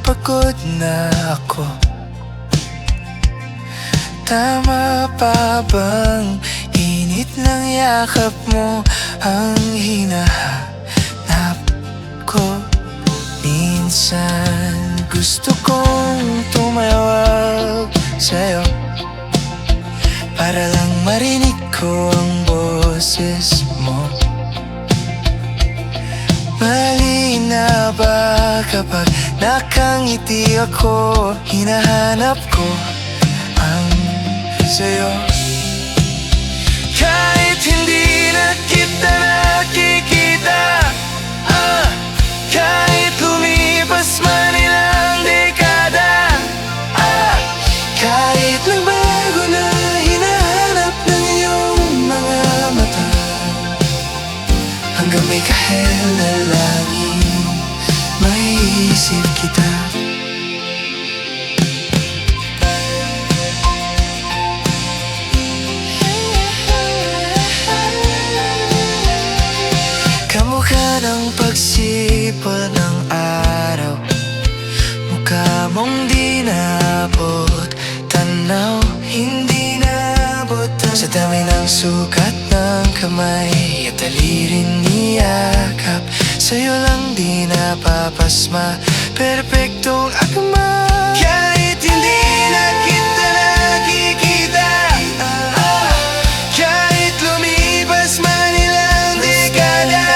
pagod na ako. Tama pa bang init ng yakap mo ang hinahanap ko? Minsan gusto kong tumawag sa'yo para lang marinig ko ang boses mo. Mali na ba kapag nakangiti ako? Hinahanap ko ang sa'yo. Kahit hindi na kita nakikita, kahit lumipas man ilang dekada, kahit nagbago na hinahanap ng iyong mga mata, hanggang may kahel na langit maiisip kita. Kamukha ng pagsipol ng araw, mukha mong di naabot tanaw, hindi naabot sa dami ng sukat ng kamay at dalirin niyakap. Sa'yo lang di napapasma, perpektong akma. Kahit hindi na kita nakikita, kahit lumipas man ilang dekada,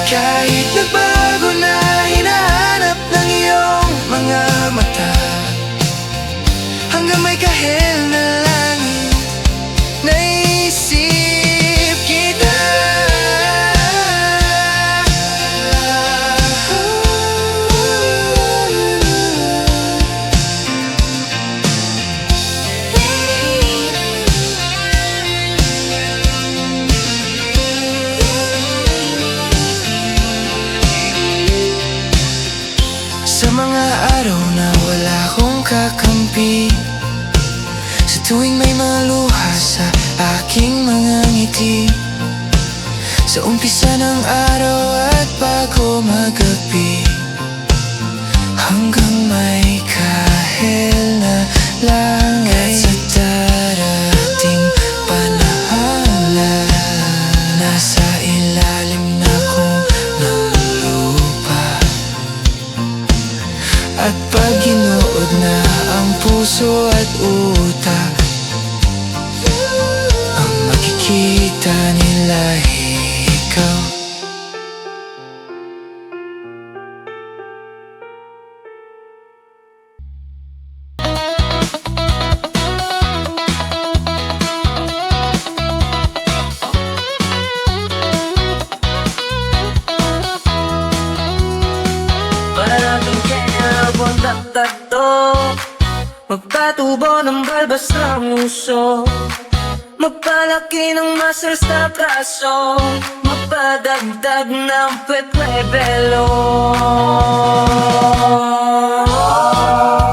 kahit nagbago na hinahanap ng iyong mga mata, hanggang may kahel na langit naisip kita. Sa mga araw na wala akong kakampi, sa tuwing may maluha sa aking mga ngiti, sa umpisa ng araw at bago magabi, hanggang may kahel na langit sa darating panahon, nasa ilalim na kong ng lupa. At pag ginuod na ang puso at utak, ang makikita nila ikaw. Maraming kinalabon takto, magpatubo ng balbas ng uso, magpalaki ng muscles sa braso, magpadagdag ng pwede-belo.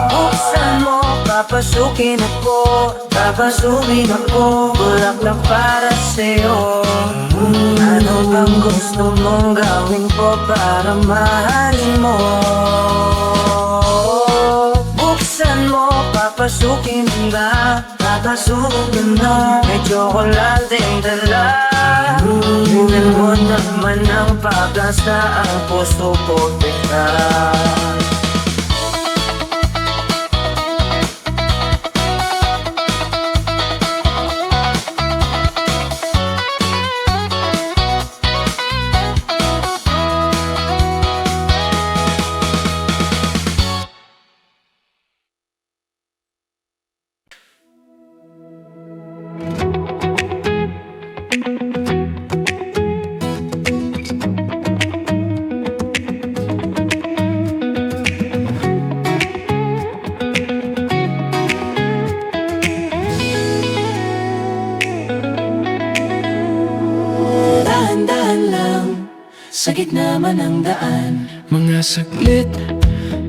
Buksan mo, papasukin ako, papasukin ako, bulaklak para sa'yo. Ano bang gusto mong gawin ko para mahalin mo? Buksan mo, papasukin ba? Papasukin mo, may tsokolateng dala. Tingnan mo naman ang pag-asa, ang puso ko tingnan. Sa gitna man ng daan, mga saglit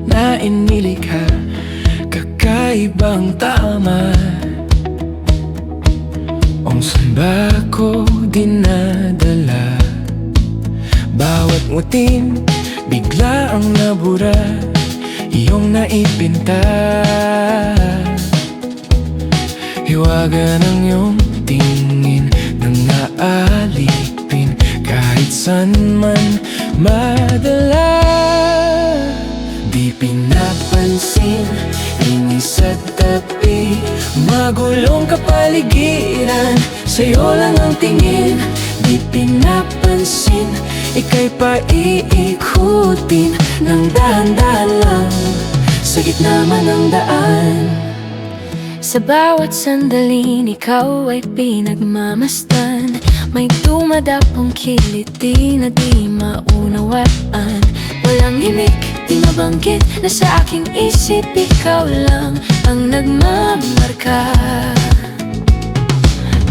na inilikha, kakaibang tama. Kung saan ba ko dinadala, bawat nguting bigla ang nabura iyong naipinta. Hiwaga ng iyong tingin nang naalipin kahit san man madala. Di pinapansin, ingay sa tabi, magulong kapaligiran, sa'yo lang ang tingin. Di pinapansin, ika'y paiikutin ng dahan-dahan lang, sa gitna man ng daan. Sa bawat sandaling ikaw ay pinagmamasdan, may dumadapong kiliti na di maunawaan. Walang himik, di mabanggit na sa aking isip ikaw lang ang nagmamarka.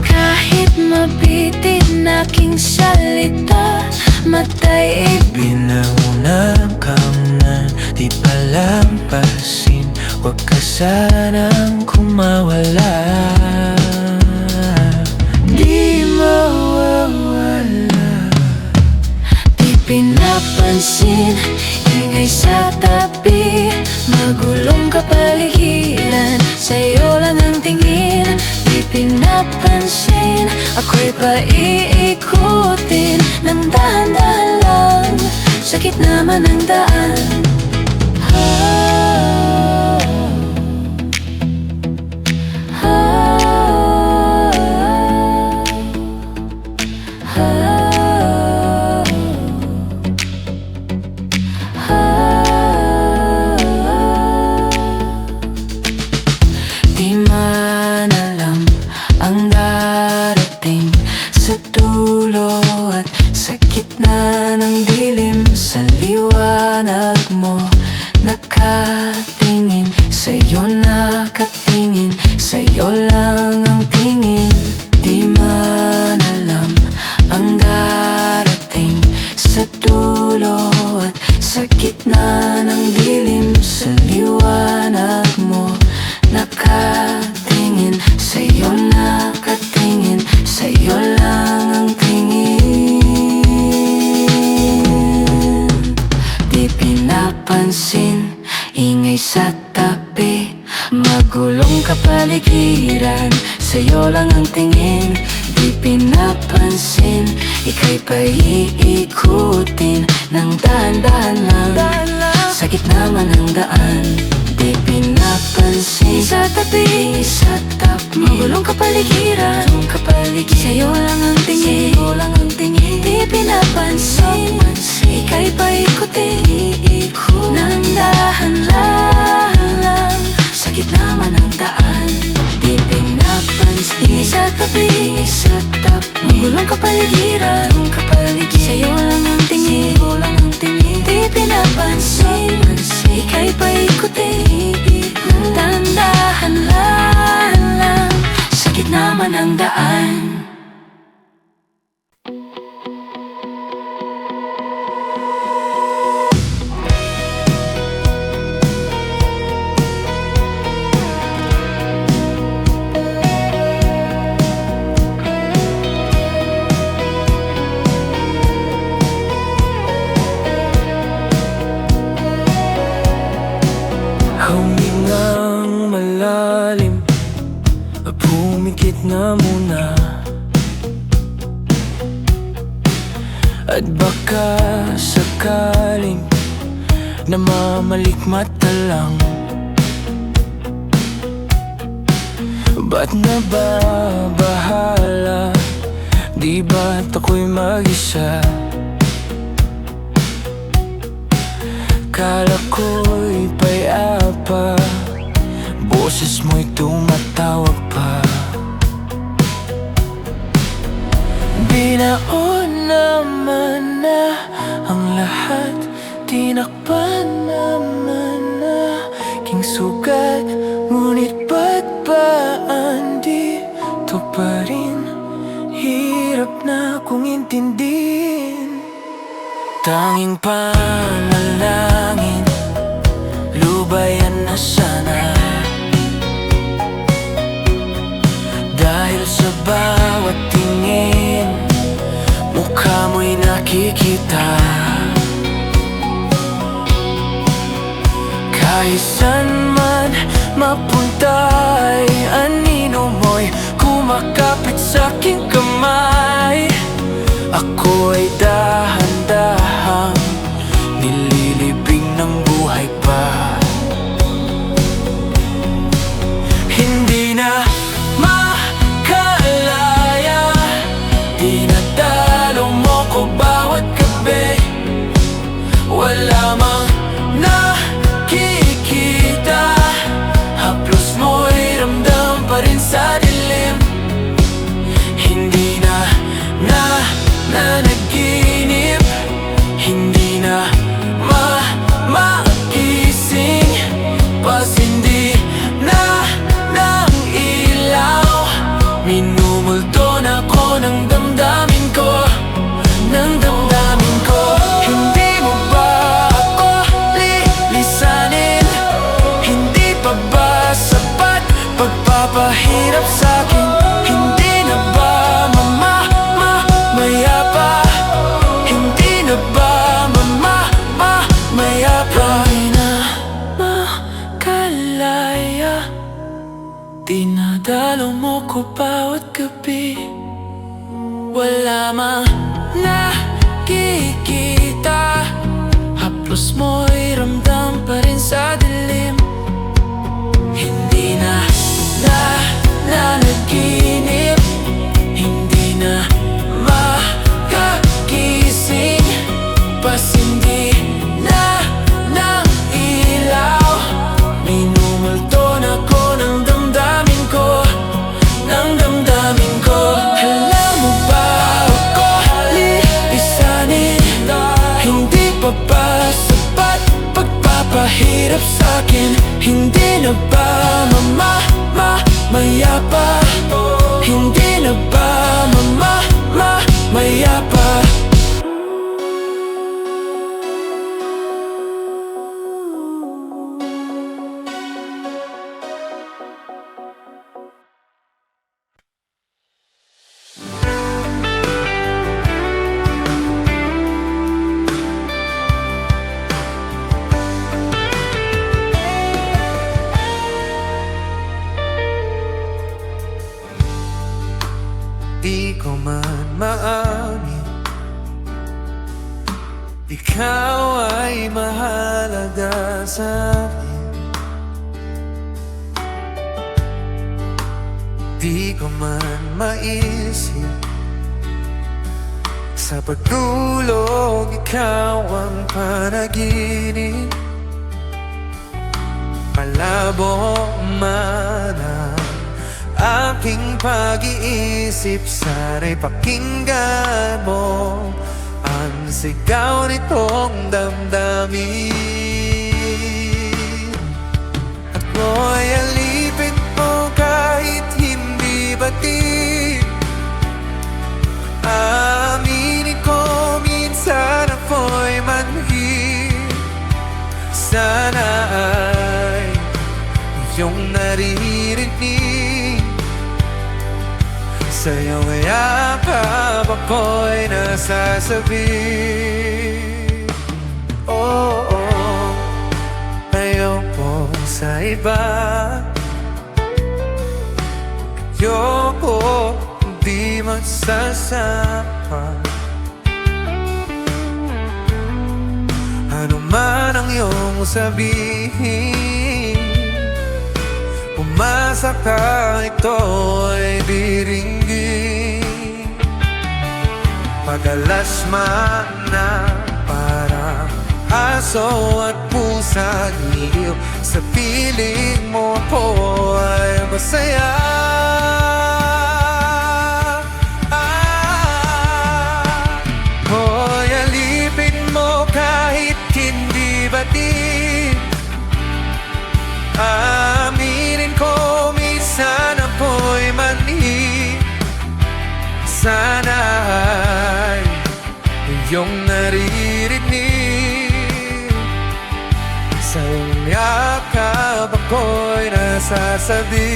Kahit mabitin aking salita, matay Binaunang kamnan, di palampasin, huwag ka sanang kumawala. Di mawawala. di pinapansin, ingay sa tabi, magulong kapaligiran, sa'yo lang ang tingin. Di pinapansin, ako'y paiikutin ng dahan-dahan lang, sa gitna man ng daan. Di man alam ang darating sa dulo at sa gitna ng dilim, sa liwanag mo nakatingin, sa'yo nakatingin, sa'yo lang ang tingin. Di man alam ang darating sa dulo at sa gitna ng dilim, sa liwanag mo nakatingin, sa'yo nakatingin, sa'yo lang ang tingin. Di pinapansin, ingay sa tabi, magulong kapaligiran, sa'yo lang ang tingin. Di pinapansin, ika'y paiikutin ng dahan-dahan lang, sa gitna man ng daan. Di pinapansin, sa tabi, magulong kapaligiran, sa'yo lang ang tingin, sa'yo lang ang tingin. Di pinapansin, ika'y paikutin ng dahan-dahan lang, sa gitna man ng daan. Di pinapansin, sa tabi, magulong kapaligiran, sa'yo lang ang tingin, sa'yo lang ang tingin. Di pinapansin, ika'y paikutin ng dahan-dahan lang, sa gitna man ng daan. Humingang malalim, pumikit na muna, at baka sakaling namamalikmata lang. Ba't nababahala? Di ba't ako'y mag-isa? Kala ko'y payapa, boses mo'y tumatawag pa. Binaon naman na ang lahat, tinakpan naman na king sugat. Ngunit ba't ba andito pa rin? Hirap na kong intindihin. Tanging panalangin, lubayan na sana. Dahil sa bawat tingin, mukha mo'y nakikita. mapunta ay anino mo'y kumakapit sa'king kamay. Ako ay dahan-dahang nililibing ng buhay pa. Hindi na makalaya, dinadalo mo ko bawat gabi. Wala mang nakikita, haplos mo'y ramdam pa rin sa dilim. Hindi na nanaginip, hindi na makising, pasindi na ng ilaw. Minumulto na ko ng damdamin ko, ng damdamin ko. Hindi mo ba ako lilisanin? Hindi pa ba sapat pagpapahirap sa'kin? Hindi na ba mayapa? Hindi na ba mayapa? Di na makalaya, dinadalo mo ko bawat gabi. Wala mang nakikita, haplos mo'y ramdam pa rin sa dilim. Hindi na nanaginip, hindi na makakising, pasindi na ng ilaw. Minumulto na ko ng damdamin ko, ng damdamin ko. Alam mo ba ako lilisanin? Hindi pa ba sapat pagpapahirap sa'kin? Hindi na ba mayapa? Hindi na ba mayapa? Di ko man maamin, ikaw ay mahalaga sa'kin. Di ko man maisip, sa pagtulog ikaw ang panaginip. Malabo man ang aking pag-iisip, sana'y pakinggan mo ang sigaw nitong damdamin. Ako'y alipin mo kahit hindi batid. Aminin ko minsan ako'y manhid. Sana ay iyong naririnig, sa iyong yakap ako'y nasasabi. Oo, ayoko sa iba, ayoko di magsasama. Ano man ang iyong sabihin, umasa ka, ito ay diringgin. Pag-alas man na parang aso at pusa, giliw sa piling mo ako ay masaya. Hoy, alipin mo kahit hindi batid. Aminin ko minsan ako'y manhid. Sana ay iyong naririnig, sa iyong yakap ako'y nasasabi.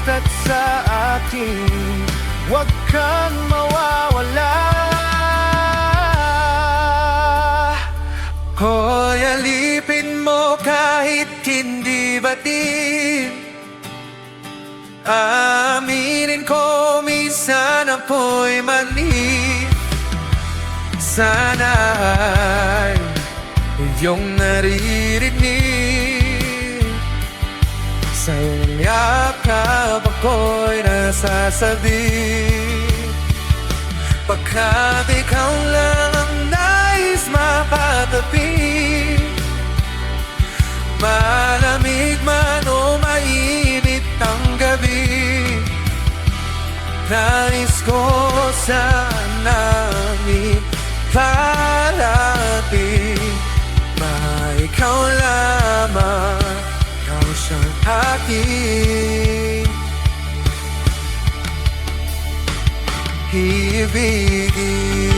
at sa akin, huwag kang mawawala. Hoy, alipin mo kahit hindi batin. Aminin ko minsan ako'y mali. Sana'y iyong naririnig. Sa iyong yakap ako'y nasasabi. Pagkat ikaw lang ang nais mapatabi, malamig man o mainit ang gabi, nais ko sana'y parating na ikaw lamang, ikaw siyang aking ibigin.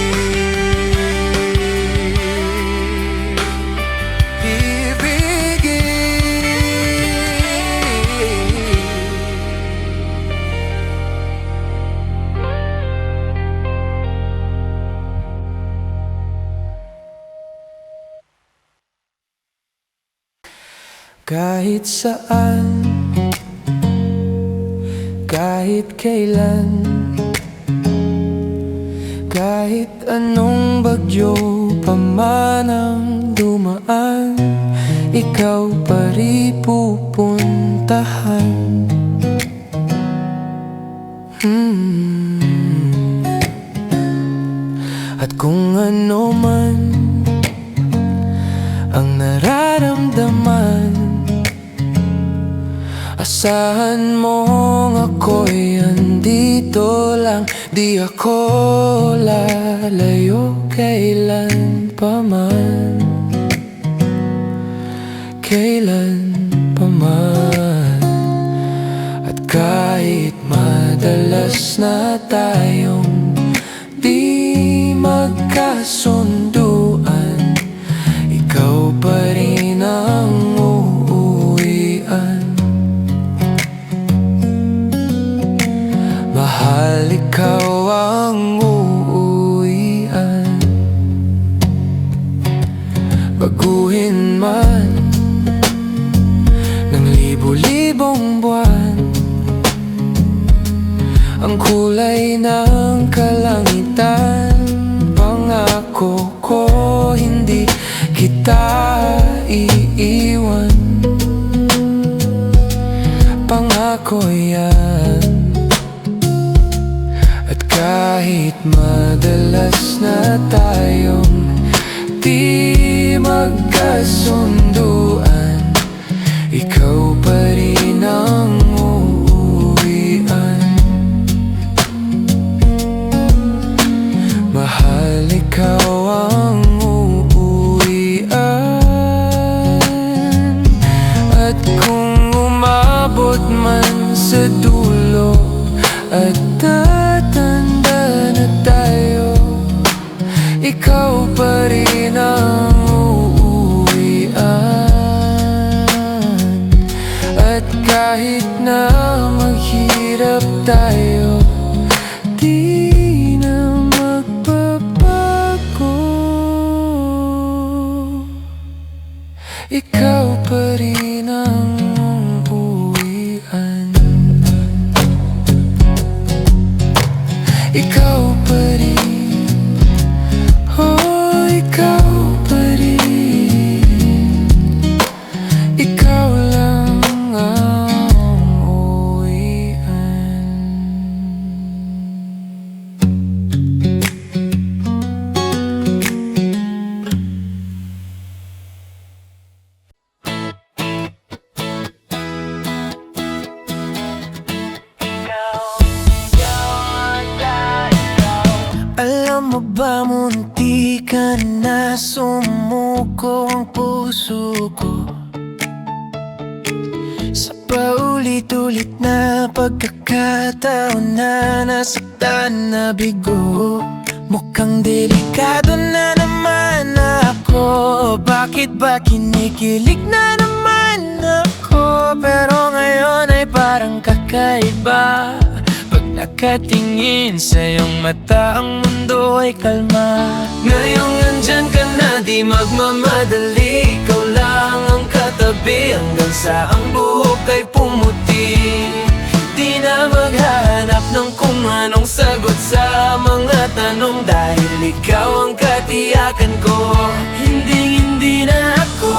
Kahit saan, kahit kailan, kahit anong bagyo pa man ang dumaan, ikaw pa rin pupuntahan. At kung ano man ang nararamdaman, asahan mong ako'y andito lang. Di ako lalayo kailan pa man, kailan pa man. At kahit madalas na tayong di magkasunduan, ikaw pa rin ang uuwian. Mahal, ikaw ang uuwian. Baguhin man ng libo-libong buwan ang kulay ng kalangitan, pangako ko hindi kita iiwan. Pangako yan. At kahit madalas na tayong di magkasunduan, ikaw pa rin ang uuwian. Mahal, ikaw ang uuwian. At kung umabot man sa dulo at tatanda na tayo, ikaw pa rin ang uuwian. At kahit na maghirap tayo, di na magbabago. Ikaw pa rin ang uuwian. Ikaw pa rin, oh, ikaw pa rin. Ikaw lang ang uuwian. Alam mo ba, munti ka na sumuko ang puso ko sa paulit-ulit na pagkakataon na nasaktan na bigo. Mukhang delikado na naman ako. Bakit ba kinikilig na naman ako? Pero ngayon ay parang kakaiba. Pag nakatingin sa iyong mata, ang mundo ay kalma. Ngayong nandyan ka na, di magmamadali. Ikaw lang ang katabi hanggang sa ang buhok ay pumuti. Di na maghahanap ng kung anong sagot sa mga tanong, dahil ikaw ang katiyakan ko. Hindi na ako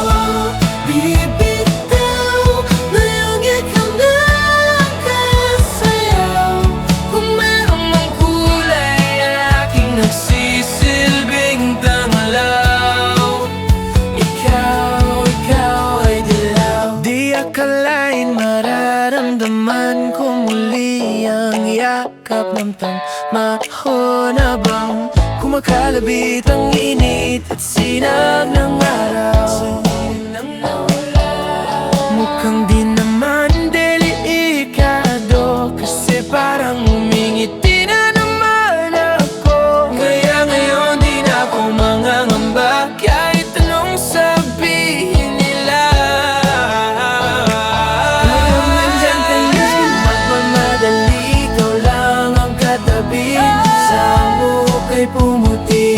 bibitaw. Ngayong ikaw na ang kasayaw. Kung meron mang kulay, ang aking nagsisilbing tanglaw. Ikaw ay dilaw. Di akalain mararamdaman ko muli ang yakap ng tangmahon, habang kumakalabit ang init at sinag ng araw. Mukhang di naman delikado, kasi parang umingiti na naman ako. Kaya ngayon di na ako mangangamba, kahit anong sabihin nila. Ngayon nandyan ka na, magmamadali. Ikaw lang ang katabi, sa buhok ay pumuti.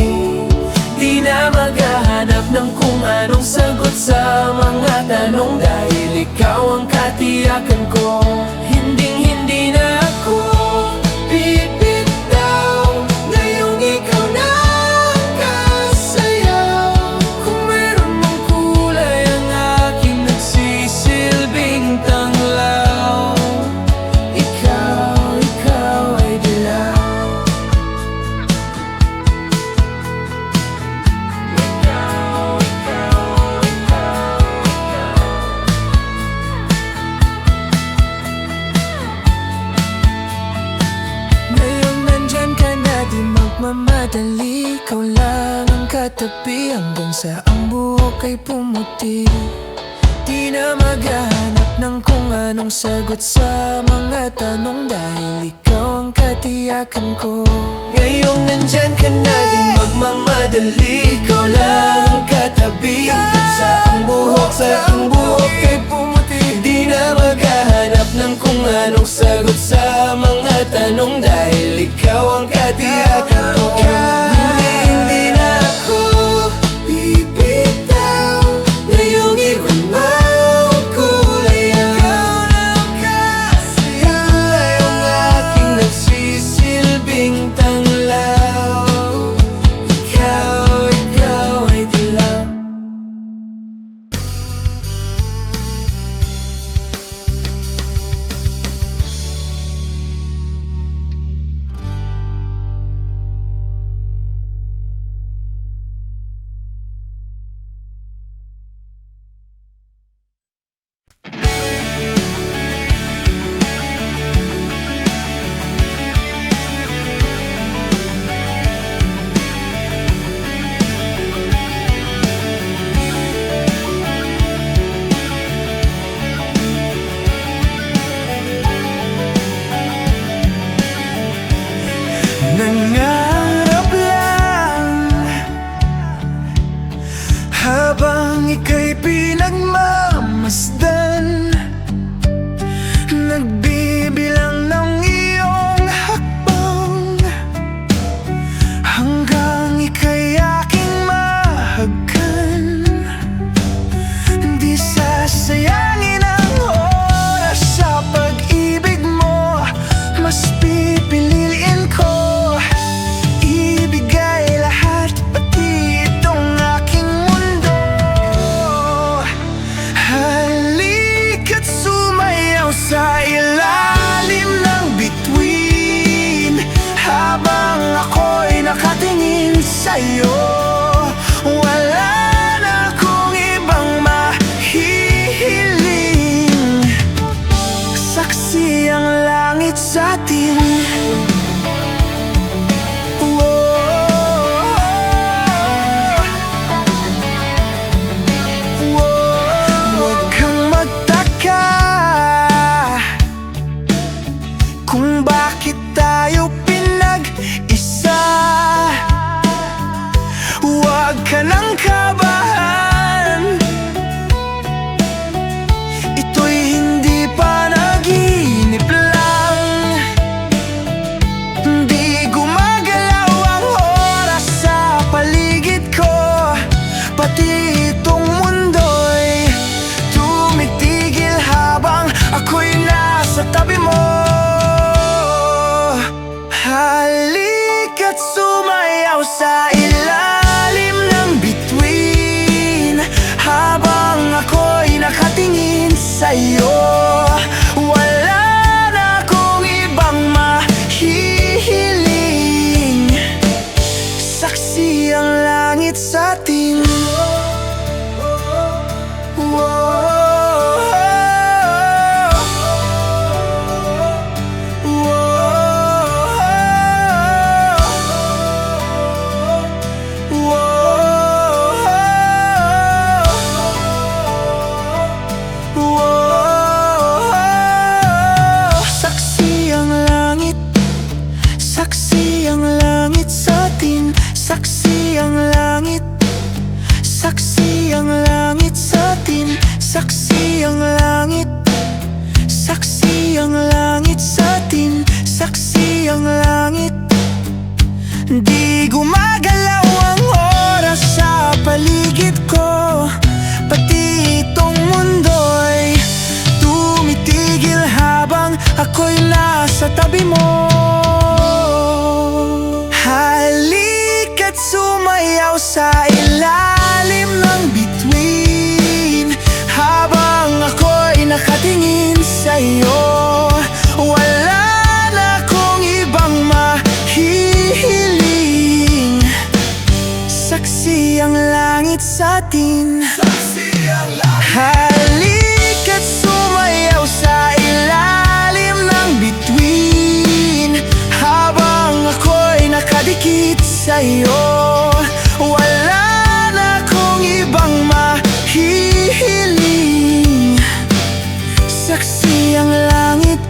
Di na maghahanap ng kung anong sagot sa mga tanong, dahil ikaw ang katiyakan ko. Hindi na ako bibitaw. Ngayong ikaw na ang kasayaw. Kung meron mang kulay, ang aking nagsisilbing tanglaw. Ikaw ay dilaw. Ngayon nandyan ka na, di magmamadali. Ikaw lang ang katabi hanggang sa ang buhok ay pumuti. Di na maghahanap ng kung anong sagot sa mga tanong, dahil ikaw ang katiyakan ko. Ngayong nandyan ka na, di magmamadali. Ikaw lang ang katabi hanggang sa ang buhok ay pumuti. Di na maghahanap ng kung anong sagot sa mga tanong, dahil ikaw ang katiyakan ko. Hindi na ako bibitaw. Ngayong ikaw na ang kulay, ang kulay ang aking nagsisilbing tanglaw. Ikaw ay dilaw. Nangarap lang habang ika'y pinagmamasdan, nagbibilang ng iyong hakbang, hanggang ika'y aking mahagkan. Di sasayangin ang oras sa pag-ibig mo, mas pipiliin ko ibigay lahat, pati itong aking mundo. Halika't sumayaw sa ilalim ng bituin, habang ako'y nakatingin sa'yo. Wala na akong ibang mahihiling, saksi ang langit sa atin. Huwag kang magtaka kung bakit tayo pinag-isa. sa'tin. Halika't sumayaw sa ilalim ng bituin, habang ako'y nakadikit sa'yo. Wala na akong ibang mahihiling, saksi ang langit.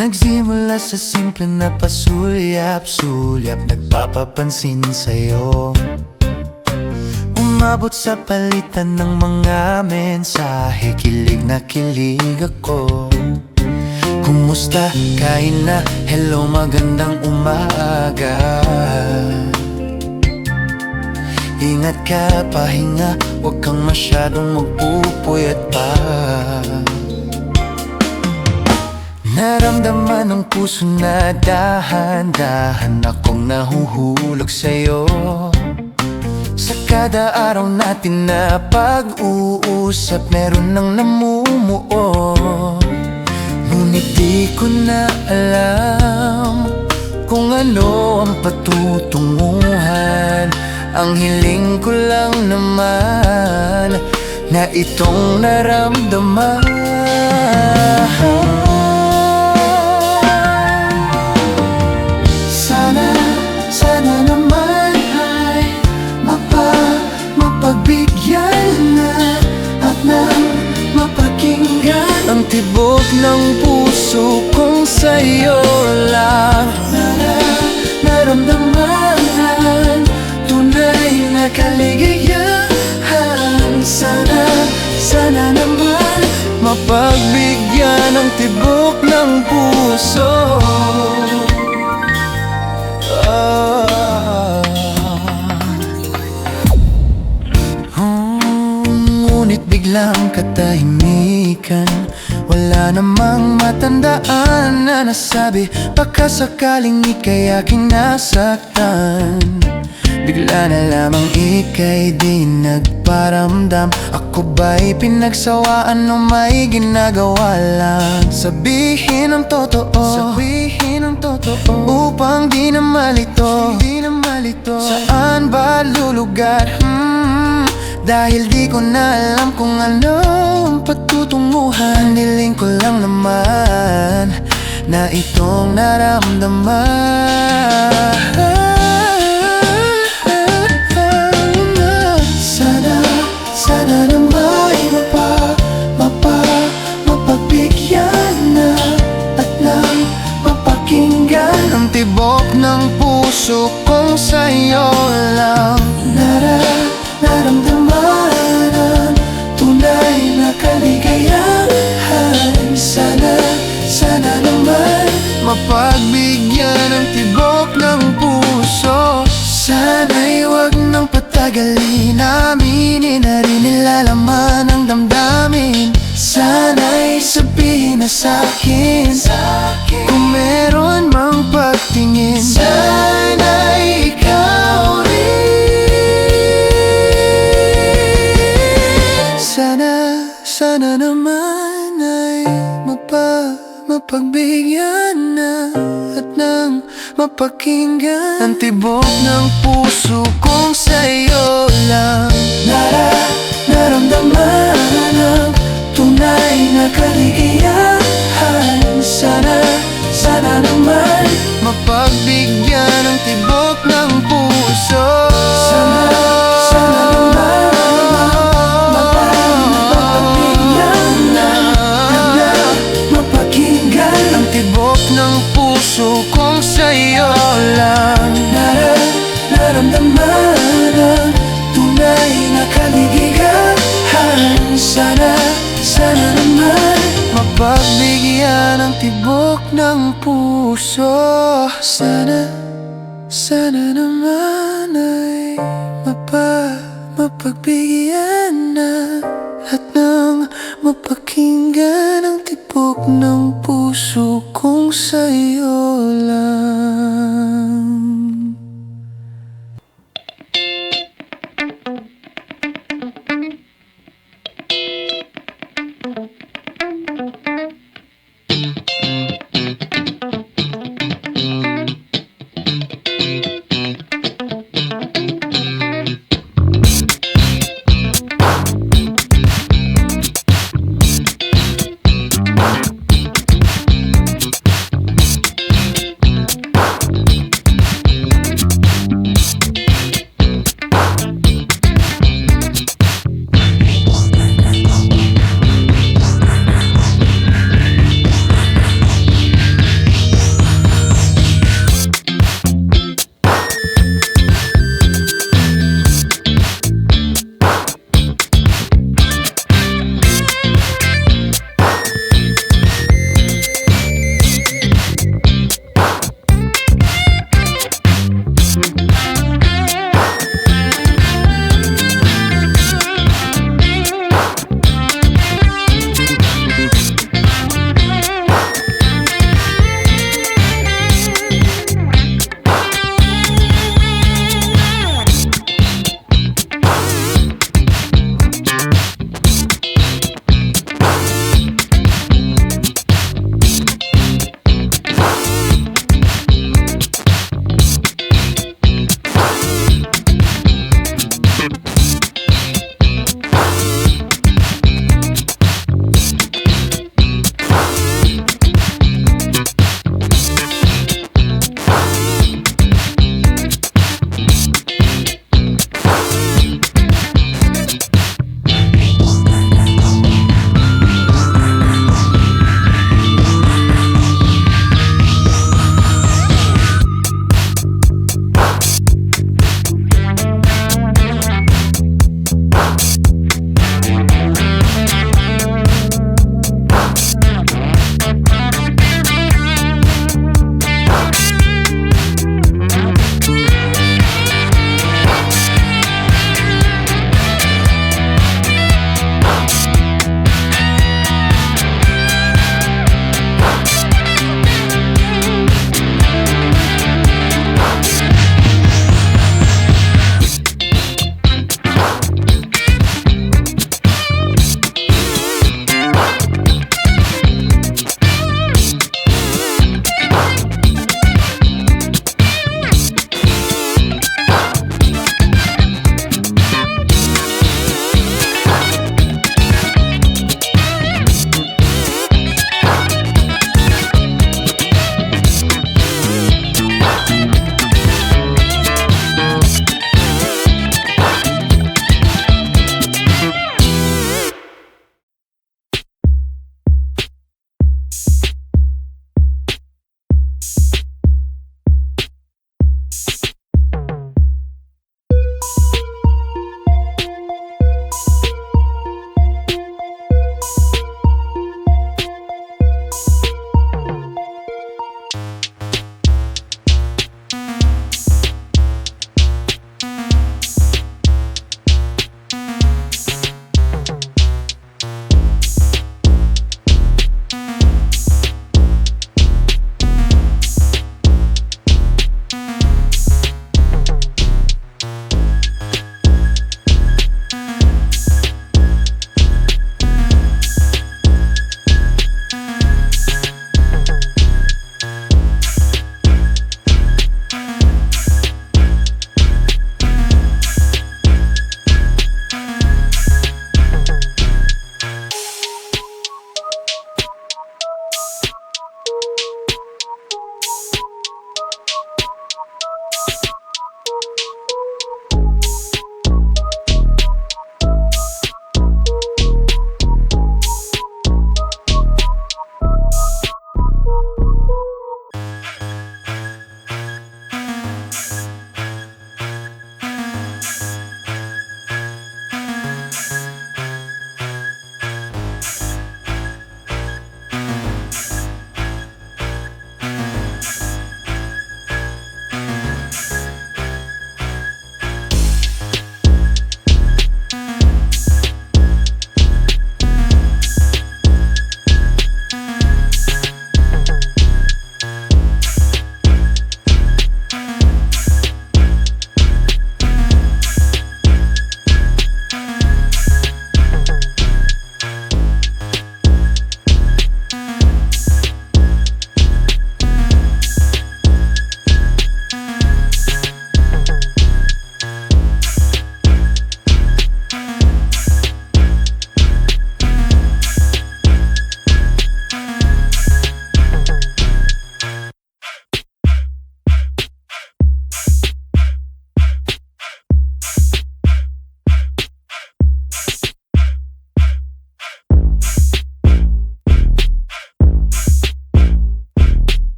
Nagsimula sa simple na pasulyap-sulyap, nagpapapansin sa'yo. Umabot sa palitan ng mga mensahe, kilig na kilig ako. Kumusta? Kain na? Hello, magandang umaga. Ingat ka, pahinga, huwag kang masyadong magpupuyat pa. Naramdaman ng puso na dahan-dahan akong nahuhulog sa'yo. Sa kada araw natin na pag-uusap, meron nang namumuo. Ngunit di ko na alam kung ano ang patutunguhan. Ang hiling ko lang naman na itong naramdaman. Sana naman ay mapagbigyan na at nang mapakinggan ang tibok ng puso kong sa'yo lang naramdaman. Tunay na kaligayahan. Sana naman mapagbigyan ang tibok ng puso. Ngunit biglang katahimikan, wala namang matandaan na nasabi, baka sakaling ika'y aking nasaktan. Bigla na lamang ika'y di nagparamdam. Ako ba'y pinagsawaan o may ginagawa lang? Sabihin ang totoo, upang di na malito. Saan ba lulugar? Dahil di ko na alam kung ano ang patutunguhan. Niling ko lang naman na itong naramdaman. Sana naman mapagbigyan na at nang mapakinggan ang tibok ng puso kong sa'yo lang naramdaman ang tunay na kaligayahan. Sana naman mapagbigyan ang tibok ng puso. Sana'y huwag nang patagalin, aminin na rin nilalaman ng damdamin. Sana'y sabihin na sa'kin kung meron mang pagtingin. Sana'y ikaw rin. Sana naman ay mapagbigyan na at nang mapakinggan ang tibok ng puso kong sa'yo lang naramdaman ang tunay na kaligayahan. Sana naman mapagbigyan ang tibok ng puso. Sana naman mapagbigyan na mapakinggan ang tibok ng puso kong sa'yo lang naramdaman ang tunay na kaligayahan. Sana naman mapagbigyan ang tibok ng puso. Sana Sana naman ay mapagbigyan na at nang mapakinggan ang tibok ng puso kong sa'yo lang.